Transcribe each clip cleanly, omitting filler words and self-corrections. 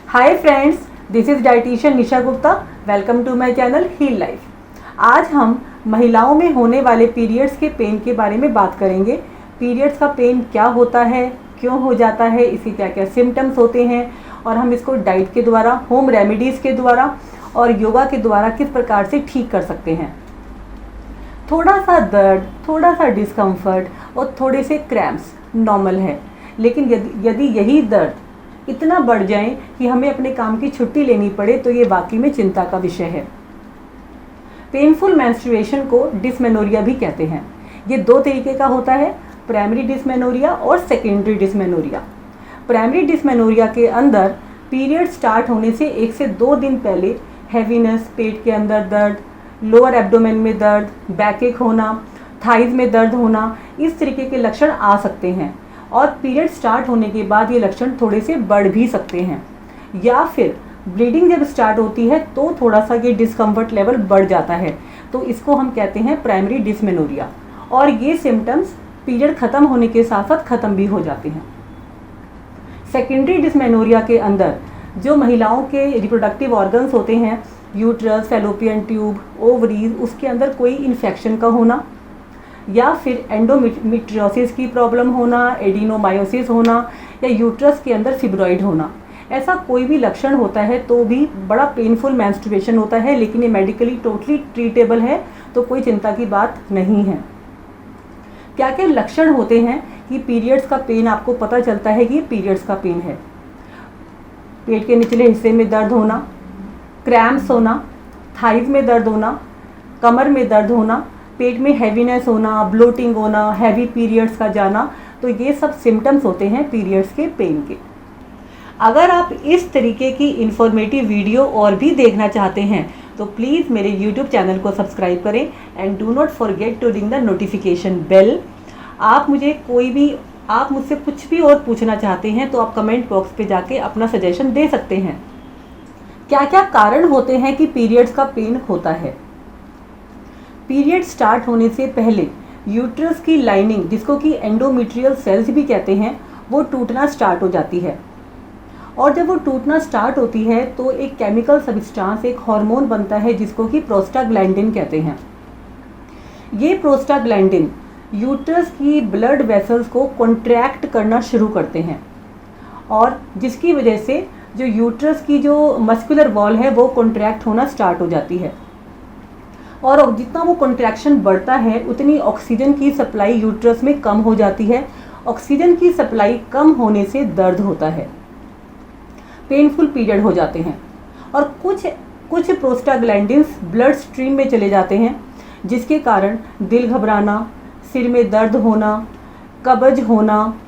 Hi friends, this is dietitian Nisha Gupta. Welcome to my channel heal life. आज हम महिलाओं में होने वाले पीरियड्स के पेन के बारे में बात करेंगे। पीरियड्स का पेन क्या होता है, क्यों हो जाता है, इसके क्या क्या सिम्टम्स होते हैं और हम इसको डाइट के द्वारा, होम रेमेडीज़ के द्वारा और योगा के द्वारा किस प्रकार से ठीक कर सकते हैं। थोड़ा सा दर्द, थोड़ा सा डिस्कम्फर्ट और थोड़े से क्रैम्प्स नॉर्मल है, लेकिन यदि यही दर्द इतना बढ़ जाए कि हमें अपने काम की छुट्टी लेनी पड़े तो ये वाकई में चिंता का विषय है। पेनफुल मेंस्ट्रुएशन को डिसमेनोरिया भी कहते हैं। ये दो तरीके का होता है, प्राइमरी डिसमेनोरिया और सेकेंडरी डिसमेनोरिया। प्राइमरी डिसमेनोरिया के अंदर पीरियड स्टार्ट होने से 1 से 2 दिन पहले हैवीनेस, पेट के अंदर दर्द, लोअर एब्डोमेन में दर्द, बैकएक होना, थाइज में दर्द होना, इस तरीके के लक्षण आ सकते हैं और पीरियड स्टार्ट होने के बाद ये लक्षण थोड़े से बढ़ भी सकते हैं। या फिर ब्लीडिंग जब स्टार्ट होती है तो थोड़ा सा ये डिस्कम्फर्ट लेवल बढ़ जाता है, तो इसको हम कहते हैं प्राइमरी डिसमेनोरिया। और ये सिम्टम्स पीरियड ख़त्म होने के साथ साथ ख़त्म भी हो जाते हैं। सेकेंडरी डिसमेनोरिया के अंदर जो महिलाओं के रिप्रोडक्टिव ऑर्गन्स होते हैं, यूट्रस, फैलोपियन ट्यूब, ओवरीज, उसके अंदर कोई इन्फेक्शन का होना या फिर एंडोमेट्रियोसिस की प्रॉब्लम होना, एडिनोमायोसिस होना या यूट्रस के अंदर फिब्रॉइड होना, ऐसा कोई भी लक्षण होता है तो भी बड़ा पेनफुल मेंस्ट्रुएशन होता है, लेकिन ये मेडिकली टोटली ट्रीटेबल है, तो कोई चिंता की बात नहीं है। क्या क्या लक्षण होते हैं कि पीरियड्स का पेन आपको पता चलता है कि ये पीरियड्स का पेन है? पेट के निचले हिस्से में दर्द होना, क्रैम्प्स होना, थाइज में दर्द होना, कमर में दर्द होना, पेट में हैवीनेस होना, ब्लोटिंग होना, हैवी पीरियड्स का जाना, तो ये सब सिम्टम्स होते हैं पीरियड्स के पेन के। अगर आप इस तरीके की इन्फॉर्मेटिव वीडियो और भी देखना चाहते हैं तो प्लीज़ मेरे YouTube चैनल को सब्सक्राइब करें and do not forget to ring the notification bell. आप मुझसे कुछ भी और पूछना चाहते हैं तो आप कमेंट बॉक्स पे जाके अपना सजेशन दे सकते हैं। क्या क्या कारण होते हैं कि पीरियड्स का पेन होता है? पीरियड स्टार्ट होने से पहले यूट्रस की लाइनिंग, जिसको कि एंडोमेट्रियल सेल्स भी कहते हैं, वो टूटना स्टार्ट हो जाती है। और जब वो टूटना स्टार्ट होती है तो एक केमिकल सब्सटेंस, एक हार्मोन बनता है जिसको कि प्रोस्टाग्लैंडिन कहते हैं। ये प्रोस्टाग्लैंडिन यूट्रस की ब्लड वेसल्स को कॉन्ट्रैक्ट करना शुरू करते हैं और जिसकी वजह से जो यूट्रस की जो मस्कुलर वॉल है वो कॉन्ट्रैक्ट होना स्टार्ट हो जाती है। और जितना वो कॉन्ट्रैक्शन बढ़ता है उतनी ऑक्सीजन की सप्लाई यूट्रस में कम हो जाती है। ऑक्सीजन की सप्लाई कम होने से दर्द होता है, पेनफुल पीरियड हो जाते हैं और कुछ प्रोस्टाग्लैंडिन्स ब्लड स्ट्रीम में चले जाते हैं, जिसके कारण दिल घबराना, सिर में दर्द होना, कब्ज होना,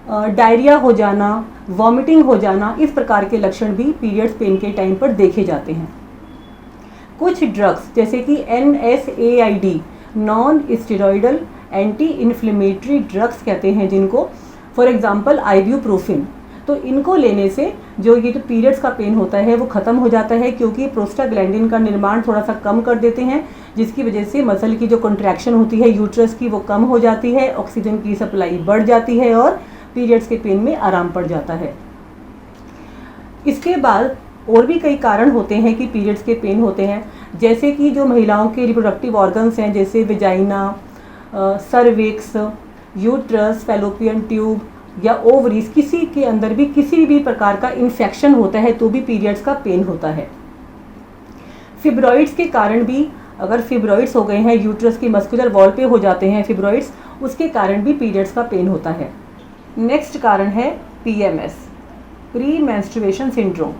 डायरिया हो जाना, वॉमिटिंग हो जाना, इस प्रकार के लक्षण भी पीरियड्स पेन के टाइम पर देखे जाते हैं। कुछ ड्रग्स जैसे कि NSAID, non steroidal anti inflammatory drugs कहते हैं जिनको, फॉर एग्जांपल आइब्यूप्रोफिन, तो इनको लेने से जो पीरियड्स का पेन होता है वो ख़त्म हो जाता है, क्योंकि प्रोस्टाग्लैंडिन का निर्माण थोड़ा सा कम कर देते हैं, जिसकी वजह से मसल की जो कॉन्ट्रैक्शन होती है यूट्रस की वो कम हो जाती है, ऑक्सीजन की सप्लाई बढ़ जाती है और पीरियड्स के पेन में आराम पड़ जाता है। इसके बाद और भी कई कारण होते हैं कि पीरियड्स के पेन होते हैं, जैसे कि जो महिलाओं के रिप्रोडक्टिव ऑर्गन्स हैं, जैसे vagina, cervix, uterus, fallopian tube या ओवरीज, किसी के अंदर भी किसी भी प्रकार का इन्फेक्शन होता है तो भी पीरियड्स का पेन होता है। फिब्रॉइड्स के कारण भी, अगर फिब्रॉइड्स हो गए हैं, यूट्रस की मस्कुलर वॉल पे हो जाते हैं फिब्रॉइड्स, उसके कारण भी पीरियड्स का पेन होता है। नेक्स्ट कारण है PMS, pre menstruation syndrome.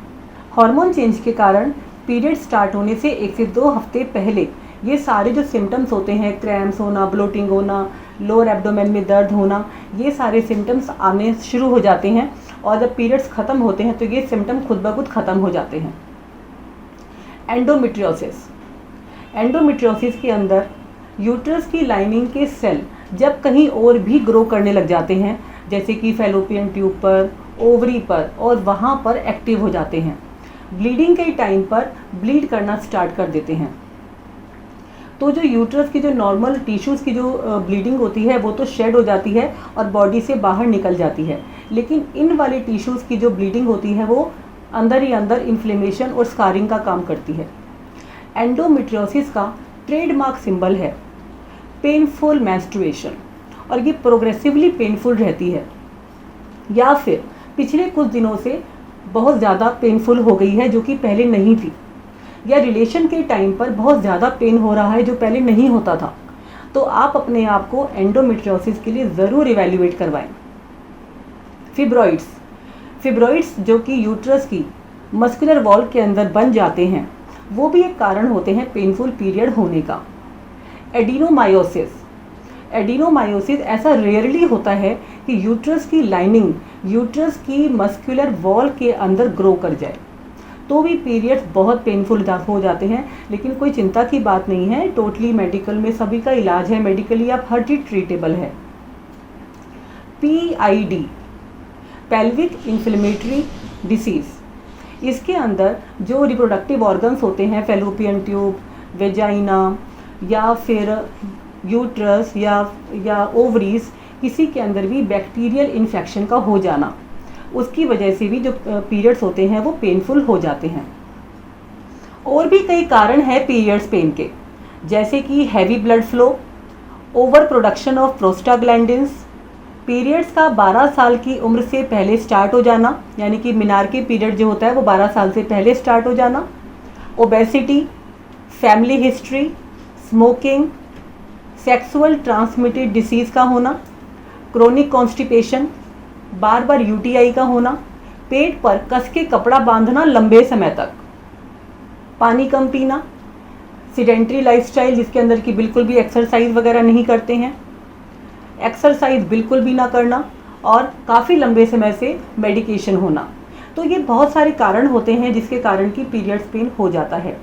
Hormone change के कारण पीरियड स्टार्ट होने से 1 से 2 हफ्ते पहले ये सारे जो सिम्टम्स होते हैं, क्रैम्प्स होना, ब्लोटिंग होना, लोअर एब्डोमेन में दर्द होना, ये सारे सिम्टम्स आने शुरू हो जाते हैं और जब पीरियड्स ख़त्म होते हैं तो ये सिम्टम खुद ब खुद ख़त्म हो जाते हैं। एंडोमेट्रियोसिस के अंदर यूट्रस की लाइनिंग के सेल जब कहीं और भी ग्रो करने लग जाते हैं, जैसे कि फैलोपियन ट्यूब पर, ओवरी पर, और वहाँ पर एक्टिव हो जाते हैं, ब्लीडिंग के टाइम पर ब्लीड करना स्टार्ट कर देते हैं। तो जो यूट्रस की जो नॉर्मल टिश्यूज़ की जो ब्लीडिंग होती है वो तो शेड हो जाती है और बॉडी से बाहर निकल जाती है, लेकिन इन वाले टिश्यूज़ की जो ब्लीडिंग होती है वो अंदर ही अंदर इन्फ्लेमेशन और स्कारिंग का काम करती है। एंडोमेट्रियोसिस का ट्रेडमार्क सिंबल है पेनफुल मेंस्ट्रुएशन, और ये प्रोग्रेसिवली पेनफुल रहती है, या फिर पिछले कुछ दिनों से बहुत ज़्यादा पेनफुल हो गई है जो कि पहले नहीं थी, या रिलेशन के टाइम पर बहुत ज़्यादा पेन हो रहा है जो पहले नहीं होता था। तो आप अपने आप को एंडोमेट्रियोसिस के लिए ज़रूर इवैल्यूएट करवाएं। फिब्रॉइड्स जो कि यूट्रस की मस्कुलर वॉल के अंदर बन जाते हैं, वो भी एक कारण होते हैं पेनफुल पीरियड होने का। एडिनोमायोसिस ऐसा रेयरली होता है कि यूट्रस की लाइनिंग यूट्रस की मस्कुलर वॉल के अंदर ग्रो कर जाए, तो भी पीरियड्स बहुत पेनफुल हो जाते हैं। लेकिन कोई चिंता की बात नहीं है, टोटली मेडिकल में सभी का इलाज है, मेडिकली आप हर चीज़ ट्रीटेबल है। PID पेल्विक इन्फ्लेमेटरी डिसीज़, इसके अंदर जो रिप्रोडक्टिव ऑर्गन्स होते हैं, फैलोपियन ट्यूब, वेजाइना या फिर यूट्रस या ओवरीज, किसी के अंदर भी बैक्टीरियल इन्फेक्शन का हो जाना, उसकी वजह से भी जो पीरियड्स होते हैं वो पेनफुल हो जाते हैं। और भी कई कारण हैं पीरियड्स पेन के, जैसे कि heavy blood flow, over production of prostaglandins, periods का 12 साल की उम्र से पहले स्टार्ट हो जाना, यानी कि मिनार्की पीरियड जो होता है वो 12 साल से पहले स्टार्ट हो जाना, obesity, family history, smoking, sexual transmitted disease का होना, क्रोनिक कॉन्स्टिपेशन, बार बार UTI का होना, पेट पर कस के कपड़ा बांधना लंबे समय तक, पानी कम पीना, सीडेंट्री लाइफस्टाइल जिसके अंदर की बिल्कुल भी एक्सरसाइज वगैरह नहीं करते हैं, एक्सरसाइज बिल्कुल भी ना करना, और काफ़ी लंबे समय से मेडिकेशन होना। तो ये बहुत सारे कारण होते हैं जिसके कारण की पीरियड्स पेन हो जाता है।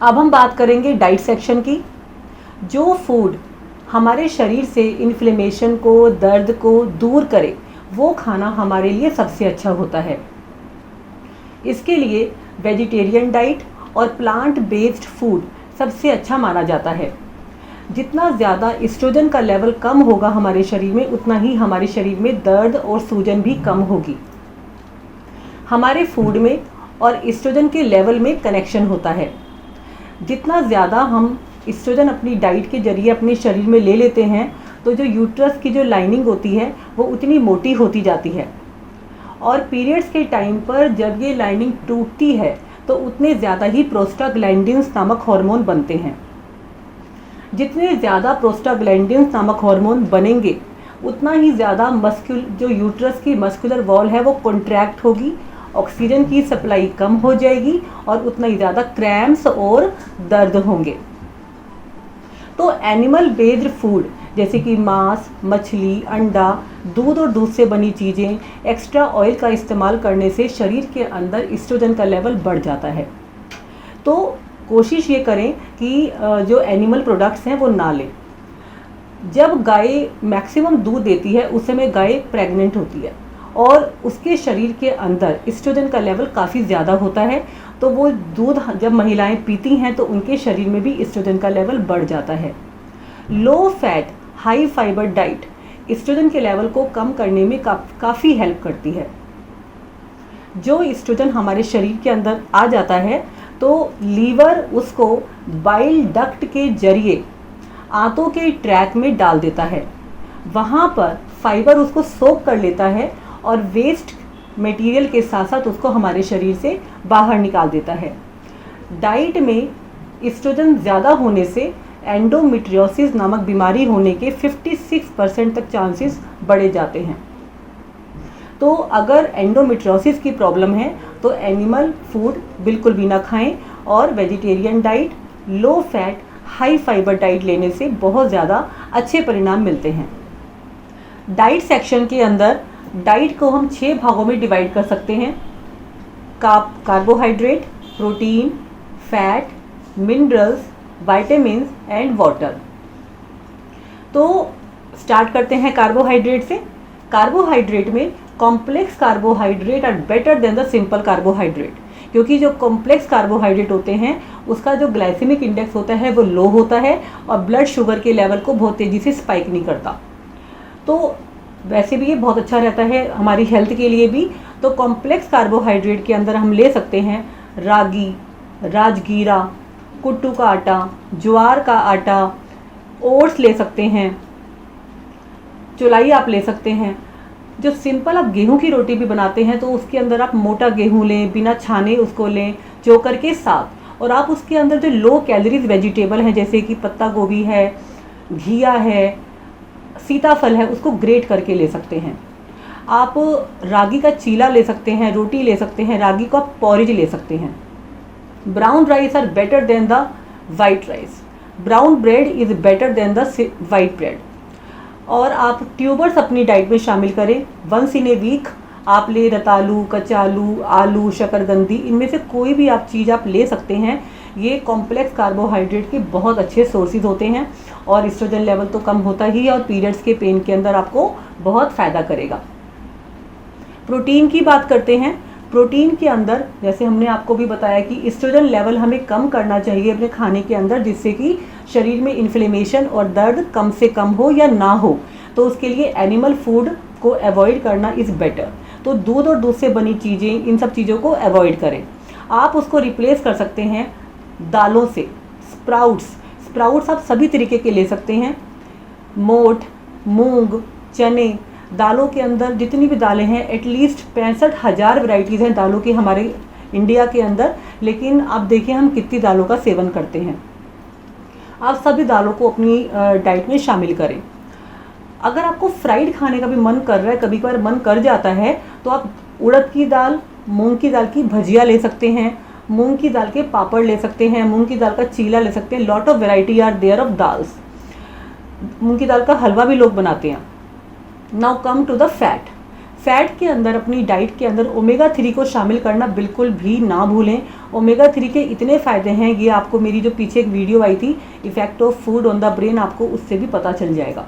अब हम बात करेंगे डाइट सेक्शन की। जो फूड हमारे शरीर से इन्फ्लेमेशन को, दर्द को दूर करे, वो खाना हमारे लिए सबसे अच्छा होता है। इसके लिए वेजिटेरियन डाइट और प्लांट बेस्ड फूड सबसे अच्छा माना जाता है। जितना ज़्यादा एस्ट्रोजन का लेवल कम होगा हमारे शरीर में, उतना ही हमारे शरीर में दर्द और सूजन भी कम होगी। हमारे फूड में और एस्ट्रोजन के लेवल में कनेक्शन होता है। जितना ज़्यादा हम एस्ट्रोजन अपनी डाइट के जरिए अपने शरीर में ले लेते हैं, तो जो यूट्रस की जो लाइनिंग होती है वो उतनी मोटी होती जाती है, और पीरियड्स के टाइम पर जब ये लाइनिंग टूटती है तो उतने ज़्यादा ही प्रोस्टाग्लैंडिन्स नामक हार्मोन बनते हैं। जितने ज़्यादा प्रोस्टाग्लैंडिन्स नामक हार्मोन बनेंगे, उतना ही ज़्यादा जो यूट्रस की मस्कुलर वॉल है वो कॉन्ट्रैक्ट होगी, ऑक्सीजन की सप्लाई कम हो जाएगी, और उतना ही ज़्यादा क्रैम्प्स और दर्द होंगे। तो एनिमल बेस्ड फूड जैसे कि मांस, मछली, अंडा, दूध और दूध से बनी चीज़ें, एक्स्ट्रा ऑयल का इस्तेमाल करने से शरीर के अंदर एस्ट्रोजन का लेवल बढ़ जाता है। तो कोशिश ये करें कि जो एनिमल प्रोडक्ट्स हैं वो ना लें। जब गाय मैक्सिमम दूध देती है उस समय गाय प्रेग्नेंट होती है, और उसके शरीर के अंदर एस्ट्रोजन का लेवल काफ़ी ज़्यादा होता है, तो वो दूध जब महिलाएं पीती हैं तो उनके शरीर में भी एस्ट्रोजन का लेवल बढ़ जाता है। Low fat high fibre diet oestrogen के लेवल को कम करने में काफ़ी हेल्प करती है। जो एस्ट्रोजन हमारे शरीर के अंदर आ जाता है तो लीवर उसको बाइल डक्ट के जरिए आंतों के ट्रैक में डाल देता है। वहाँ पर फाइबर उसको सोक कर लेता है और वेस्ट मटेरियल के साथ साथ उसको हमारे शरीर से बाहर निकाल देता है। डाइट में एस्ट्रोजन ज़्यादा होने से एंडोमेट्रियोसिस नामक बीमारी होने के 56% तक चांसेस बढ़े जाते हैं। तो अगर एंडोमेट्रियोसिस की प्रॉब्लम है तो एनिमल फूड बिल्कुल भी ना खाएं, और वेजिटेरियन डाइट, लो फैट, हाई फाइबर डाइट लेने से बहुत ज़्यादा अच्छे परिणाम मिलते हैं। डाइट सेक्शन के अंदर डाइट को हम 6 भागों में डिवाइड कर सकते हैं। Carbohydrate, protein, fat, minerals, vitamins and water. तो स्टार्ट करते हैं कार्बोहाइड्रेट से। कार्बोहाइड्रेट में complex carbohydrate are better than the simple carbohydrate, क्योंकि जो कॉम्प्लेक्स कार्बोहाइड्रेट होते हैं उसका जो ग्लाइसेमिक इंडेक्स होता है वो लो होता है और ब्लड शुगर के लेवल को बहुत तेज़ी से स्पाइक नहीं करता। तो वैसे भी ये बहुत अच्छा रहता है हमारी हेल्थ के लिए भी। तो कॉम्प्लेक्स कार्बोहाइड्रेट के अंदर हम ले सकते हैं रागी, राजगीरा, कुट्टू का आटा, ज्वार का आटा, ओट्स ले सकते हैं, चौलाई आप ले सकते हैं। जो सिंपल आप गेहूं की रोटी भी बनाते हैं तो उसके अंदर आप मोटा गेहूं लें, बिना छाने उसको लें चोकर के साथ, और आप उसके अंदर जो लो कैलोरीज वेजिटेबल हैं जैसे कि पत्ता गोभी है, घिया है, सीताफल है, उसको ग्रेट करके ले सकते हैं। आप रागी का चीला ले सकते हैं, रोटी ले सकते हैं, रागी का पॉरेज ले सकते हैं। Brown rice are better than the white rice, brown bread is better than the white bread. और आप ट्यूबर्स अपनी डाइट में शामिल करें। वंस इन ए वीक आप ले रतालू, कचालू, आलू, शकरकंदी, इनमें से कोई भी आप चीज़ आप ले सकते हैं। ये कॉम्प्लेक्स कार्बोहाइड्रेट के बहुत अच्छे सोर्सेज होते हैं और एस्ट्रोजन लेवल तो कम होता ही है और पीरियड्स के पेन के अंदर आपको बहुत फ़ायदा करेगा। प्रोटीन की बात करते हैं। प्रोटीन के अंदर जैसे हमने आपको भी बताया कि एस्ट्रोजन लेवल हमें कम करना चाहिए अपने खाने के अंदर, जिससे कि शरीर में इन्फ्लेमेशन और दर्द कम से कम हो या ना हो। तो उसके लिए एनिमल फूड को अवॉइड करना इज़ बेटर। तो दूध और दूध से बनी चीज़ें, इन सब चीज़ों को अवॉइड करें। आप उसको रिप्लेस कर सकते हैं दालों से। स्प्राउट्स आप सभी तरीके के ले सकते हैं। मोठ, मूंग, चने, दालों के अंदर जितनी भी दालें हैं एटलीस्ट 65,000 वैरायटीज़ हैं दालों की हमारे इंडिया के अंदर, लेकिन आप देखिए हम कितनी दालों का सेवन करते हैं। आप सभी दालों को अपनी डाइट में शामिल करें। अगर आपको फ्राइड खाने का भी मन कर रहा है, कभी कभार मन कर जाता है, तो आप उड़द की दाल, मूंग की दाल की भजिया ले सकते हैं, मूंग की दाल के पापड़ ले सकते हैं, मूंग की दाल का चीला ले सकते हैं। Lot of variety are there of dals. मूंग की दाल का हलवा भी लोग बनाते हैं। Now come to the fat के अंदर अपनी डाइट के अंदर ओमेगा 3 को शामिल करना बिल्कुल भी ना भूलें। ओमेगा 3 के इतने फ़ायदे हैं, ये आपको मेरी जो पीछे एक वीडियो आई थी effect of food on the brain, आपको उससे भी पता चल जाएगा।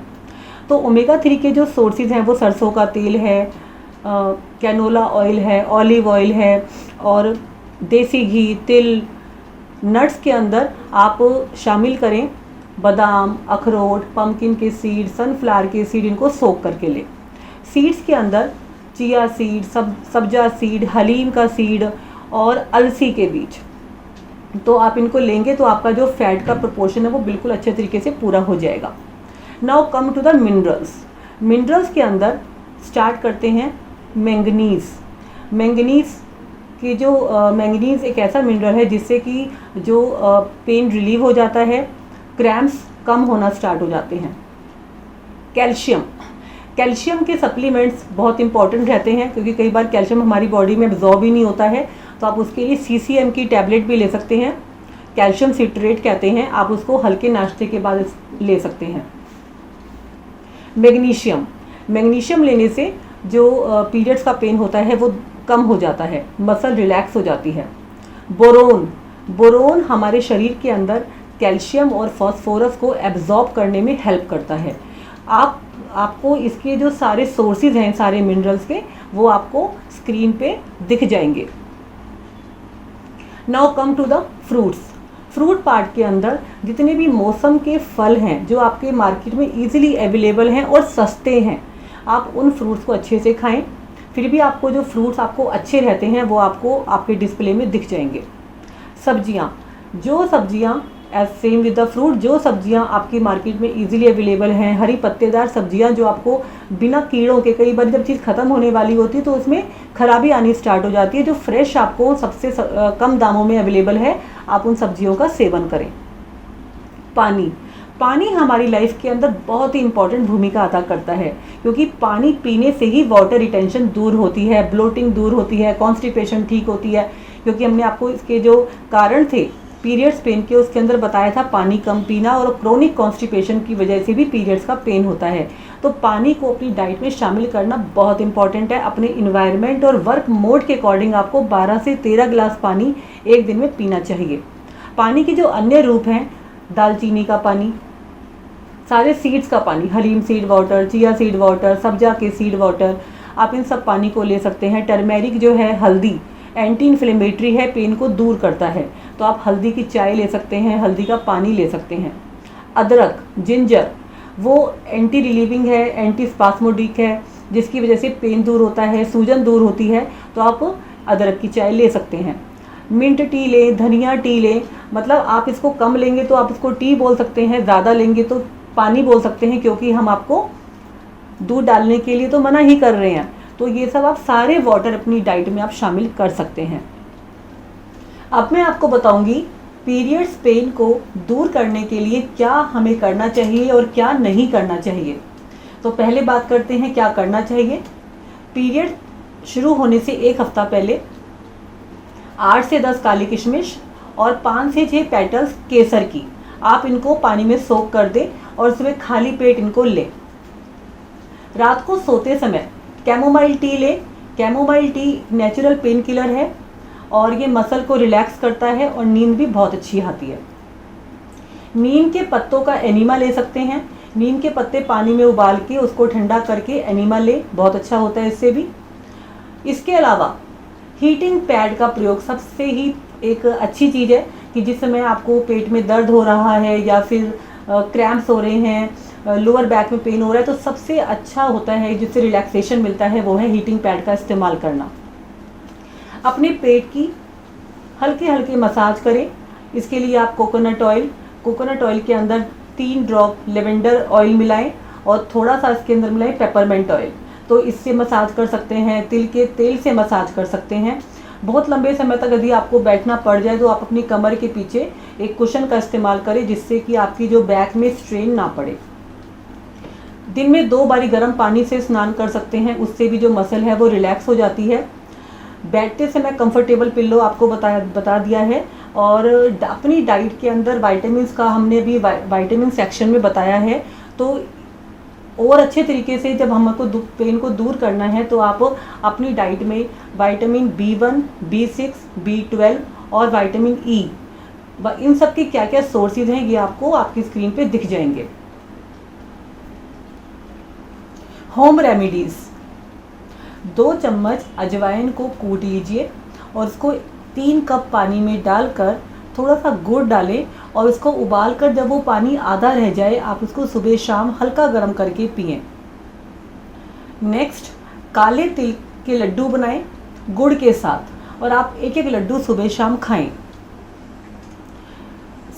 तो ओमेगा 3 के जो सोर्सेज हैं वो सरसों का तेल है, कैनोला ऑयल है, ऑलिव ऑयल है और देसी घी, तिल। नट्स के अंदर आप शामिल करें बादाम, अखरोट, पम्पकिन के सीड, सनफ्लावर के सीड, इनको सोक करके लें। सीड्स के अंदर चिया सीड, सब्जा सीड, हलीम का सीड और अलसी के बीज, तो आप इनको लेंगे तो आपका जो फैट का प्रोपोर्शन है वो बिल्कुल अच्छे तरीके से पूरा हो जाएगा। Now come to the minerals के अंदर स्टार्ट करते हैं मैंगनीज़ की जो मैंगनीज़ एक ऐसा मिनरल है जिससे कि जो पेन रिलीव हो जाता है, क्रैम्प्स कम होना स्टार्ट हो जाते हैं। कैल्शियम के सप्लीमेंट्स बहुत इंपॉर्टेंट रहते हैं क्योंकि कई बार कैल्शियम हमारी बॉडी में एब्जॉर्ब ही नहीं होता है, तो आप उसके लिए CCM की टैबलेट भी ले सकते हैं। कैल्शियम सिट्रेट कहते हैं, आप उसको हल्के नाश्ते के बाद ले सकते हैं। मैग्नीशियम लेने से जो पीरियड्स का पेन होता है वो कम हो जाता है, मसल रिलैक्स हो जाती है। बोरोन हमारे शरीर के अंदर कैल्शियम और फॉस्फोरस को एब्जॉर्ब करने में हेल्प करता है। आपको इसके जो सारे सोर्सेज हैं सारे मिनरल्स के, वो आपको स्क्रीन पे दिख जाएंगे। Now come to the fruit part के अंदर जितने भी मौसम के फल हैं जो आपके मार्केट में इजीली अवेलेबल हैं और सस्ते हैं, आप उन फ्रूट्स को अच्छे से खाएं। फिर भी आपको जो फ्रूट्स आपको अच्छे रहते हैं वो आपको आपके डिस्प्ले में दिख जाएंगे। सब्जियां as same with the fruit, जो सब्जियां आपकी मार्केट में इजीली अवेलेबल हैं, हरी पत्तेदार सब्जियां जो आपको बिना कीड़ों के, कई बार जब चीज़ ख़त्म होने वाली होती है तो उसमें खराबी आनी स्टार्ट हो जाती है, जो फ्रेश आपको सबसे कम दामों में अवेलेबल है, आप उन सब्जियों का सेवन करें। पानी हमारी लाइफ के अंदर बहुत ही इंपॉर्टेंट भूमिका अदा करता है क्योंकि पानी पीने से ही वाटर रिटेंशन दूर होती है, ब्लोटिंग दूर होती है, कॉन्स्टिपेशन ठीक होती है। क्योंकि हमने आपको इसके जो कारण थे पीरियड्स पेन के उसके अंदर बताया था पानी कम पीना और क्रोनिक कॉन्स्टिपेशन की वजह से भी पीरियड्स का पेन होता है। तो पानी को अपनी डाइट में शामिल करना बहुत इंपॉर्टेंट है। अपने इन्वायरमेंट और वर्क मोड के अकॉर्डिंग आपको 12 से 13 गिलास पानी एक दिन में पीना चाहिए। पानी के जो अन्य रूप हैं, दालचीनी का पानी, सारे सीड्स का पानी, हलीम seed water, chia seed water, सब्जा के सीड वाटर, आप इन सब पानी को ले सकते हैं। टर्मेरिक जो है, हल्दी, एंटी इन्फ्लेमेटरी है, पेन को दूर करता है, तो आप हल्दी की चाय ले सकते हैं, हल्दी का पानी ले सकते हैं। अदरक, जिंजर, वो एंटी रिलीविंग है, एंटी स्पास्मोडिक है, जिसकी वजह से पेन दूर होता है, सूजन दूर होती है, तो आप अदरक की चाय ले सकते हैं। मिंट टी लें, धनिया टी लें, मतलब आप इसको कम लेंगे तो आप इसको टी बोल सकते हैं, ज़्यादा लेंगे तो पानी बोल सकते हैं, क्योंकि हम आपको दूध डालने के लिए तो मना ही कर रहे हैं। तो ये सब आप सारे वाटर अपनी डाइट में आप शामिल कर सकते हैं। अब मैं आपको बताऊंगी पीरियड्स पेन को दूर करने के लिए क्या हमें करना चाहिए और क्या नहीं करना चाहिए। तो पहले बात करते हैं क्या करना चाहिए। पीरियड शुरू होने से एक हफ्ता पहले 8 से 10 काली किशमिश और 5 से 6 पेटल्स केसर की आप इनको पानी में सोक कर दें और सुबह खाली पेट इनको लें। रात को सोते समय कैमोमाइल टी लें। Chamomile tea natural pain killer है और ये मसल को रिलैक्स करता है और नींद भी बहुत अच्छी आती है। नीम के पत्तों का एनिमा ले सकते हैं। नीम के पत्ते पानी में उबाल के उसको ठंडा करके एनिमा ले, बहुत अच्छा होता है इससे भी। इसके अलावा हीटिंग पैड का प्रयोग सबसे ही एक अच्छी चीज़ है कि जिस समय आपको पेट में दर्द हो रहा है या फिर क्रैम्प्स हो रहे हैं, लोअर बैक में पेन हो रहा है, तो सबसे अच्छा होता है जिससे रिलैक्सेशन मिलता है वो है हीटिंग पैड का इस्तेमाल करना। अपने पेट की हल्के हल्के मसाज करें। इसके लिए आप कोकोनट ऑयल के अंदर 3 ड्रॉप लेवेंडर ऑयल मिलाएं और थोड़ा सा इसके अंदर मिलाएं पेपरमेंट ऑयल। तो इससे मसाज कर सकते हैं, तिल के तेल से मसाज कर सकते हैं। बहुत लंबे समय तक यदि आपको बैठना पड़ जाए तो आप अपनी कमर के पीछे एक कुशन का इस्तेमाल करें, जिससे कि आपकी जो बैक में स्ट्रेन ना पड़े। दिन में 2 बारी गर्म पानी से स्नान कर सकते हैं, उससे भी जो मसल है वो रिलैक्स हो जाती है। बैठते समय कंफर्टेबल पिल्लो आपको बता दिया है। और अपनी डाइट के अंदर विटामिन्स का हमने भी विटामिन सेक्शन में बताया है। तो और अच्छे तरीके से जब हमको पेन को दूर करना है तो आप अपनी डाइट में विटामिन B1, B6, B12 और विटामिन E, इन सब के क्या क्या सोर्सेज हैं ये आपको आपकी स्क्रीन पे दिख जाएंगे। होम रेमेडीज़, 2 चम्मच अजवाइन को कूट लीजिए और उसको 3 कप पानी में डालकर थोड़ा सा गुड़ डालें और उसको उबाल कर जब वो पानी आधा रह जाए आप उसको सुबह शाम हल्का गर्म करके पिएं। नेक्स्ट, काले तिल के लड्डू बनाएं गुड़ के साथ और आप एक एक लड्डू सुबह शाम खाएं।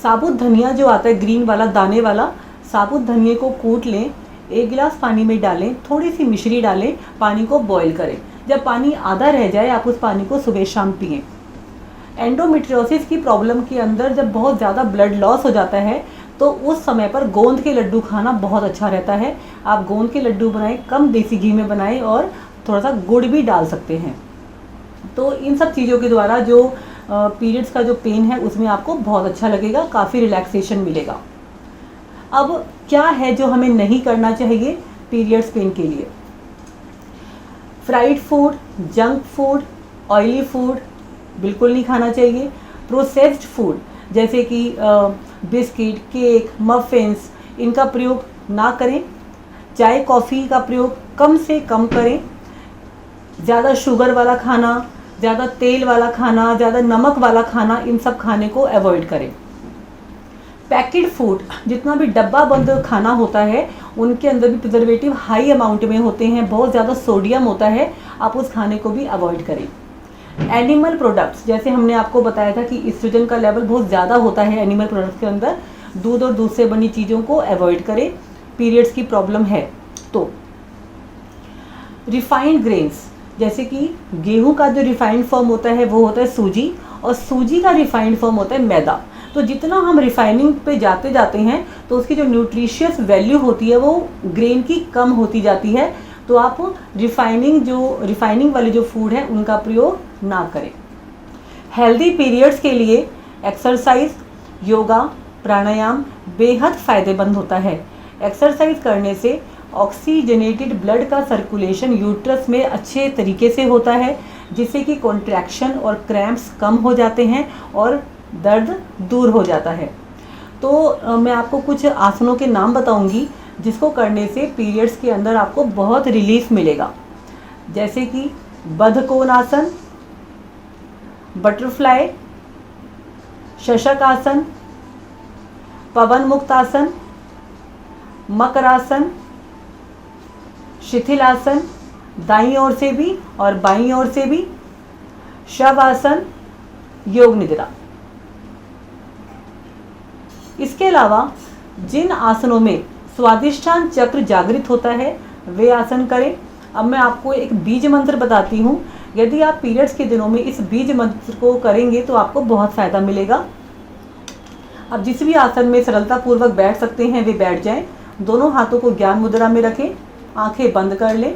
साबुत धनिया जो आता है ग्रीन वाला दाने वाला, साबुत धनिया को कूट लें, 1 गिलास पानी में डालें, थोड़ी सी मिश्री डालें, पानी को बॉईल करें। जब पानी आधा रह जाए आप उस पानी को सुबह शाम पिएं। एंडोमेट्रियोसिस की प्रॉब्लम के अंदर जब बहुत ज़्यादा ब्लड लॉस हो जाता है तो उस समय पर गोंद के लड्डू खाना बहुत अच्छा रहता है। आप गोंद के लड्डू बनाएं, कम देसी घी में बनाएं और थोड़ा सा गुड़ भी डाल सकते हैं। तो इन सब चीज़ों के द्वारा जो पीरियड्स का जो पेन है उसमें आपको बहुत अच्छा लगेगा, काफ़ी रिलैक्सेशन मिलेगा। अब क्या है जो हमें नहीं करना चाहिए पीरियड्स पेन के लिए। Fried food, junk food, oily food बिल्कुल नहीं खाना चाहिए। प्रोसेस्ड फूड जैसे कि बिस्किट, केक, मफ़िन्स, इनका प्रयोग ना करें। चाय कॉफ़ी का प्रयोग कम से कम करें। ज़्यादा शुगर वाला खाना, ज़्यादा तेल वाला खाना, ज़्यादा नमक वाला खाना, इन सब खाने को अवॉइड करें। पैकेट फूड, जितना भी डब्बा बंद खाना होता है उनके अंदर भी प्रिजर्वेटिव हाई अमाउंट में होते हैं, बहुत ज़्यादा सोडियम होता है, आप उस खाने को भी अवॉइड करें। एनिमल प्रोडक्ट्स, जैसे हमने आपको बताया था कि ईस्ट्रोजन का लेवल बहुत ज़्यादा होता है एनिमल प्रोडक्ट्स के अंदर, दूध और दूध से बनी चीज़ों को अवॉइड करें। पीरियड्स की प्रॉब्लम है तो रिफाइंड ग्रेन्स, जैसे कि गेहूं का जो रिफाइंड फॉर्म होता है वो होता है सूजी, और सूजी का रिफाइंड फॉर्म होता है मैदा। तो जितना हम रिफाइनिंग पे जाते हैं तो उसकी जो न्यूट्रिशियस वैल्यू होती है वो ग्रेन की कम होती जाती है। तो आप रिफाइनिंग वाले जो फूड है उनका प्रयोग ना करें। हेल्दी पीरियड्स के लिए एक्सरसाइज, योगा, प्राणायाम बेहद फ़ायदेमंद होता है। एक्सरसाइज करने से ऑक्सीजनेटेड ब्लड का सर्कुलेशन यूट्रस में अच्छे तरीके से होता है, जिससे कि कॉन्ट्रैक्शन और क्रैम्प्स कम हो जाते हैं और दर्द दूर हो जाता है। तो मैं आपको कुछ आसनों के नाम बताऊंगी जिसको करने से पीरियड्स के अंदर आपको बहुत रिलीफ मिलेगा, जैसे कि बद्धकोण आसन, बटरफ्लाई, शशक आसन, पवन मुक्त आसन, मकरासन, शिथिलासन, दाईं ओर से भी और बाईं ओर से भी। शवासन, योग निद्रा। इसके अलावा जिन आसनों में स्वादिष्ठान चक्र जागृत होता है वे आसन करें। अब मैं आपको एक बीज मंत्र बताती हूँ। यदि आप पीरियड्स के दिनों में इस बीज मंत्र को करेंगे तो आपको बहुत फ़ायदा मिलेगा। अब जिस भी आसन में सरलतापूर्वक बैठ सकते हैं वे बैठ जाएं। दोनों हाथों को ज्ञान मुद्रा में रखें, आंखें बंद कर लें।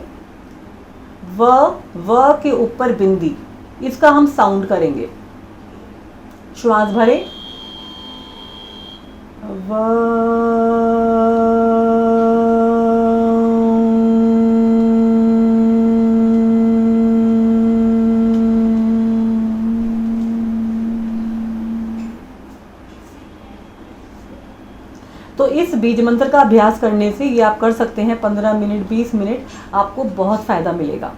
व के ऊपर बिंदी, इसका हम साउंड करेंगे। श्वास भरें, तो इस बीज मंत्र का अभ्यास करने से ये आप कर सकते हैं 15 मिनट 20 मिनट, आपको बहुत फ़ायदा मिलेगा।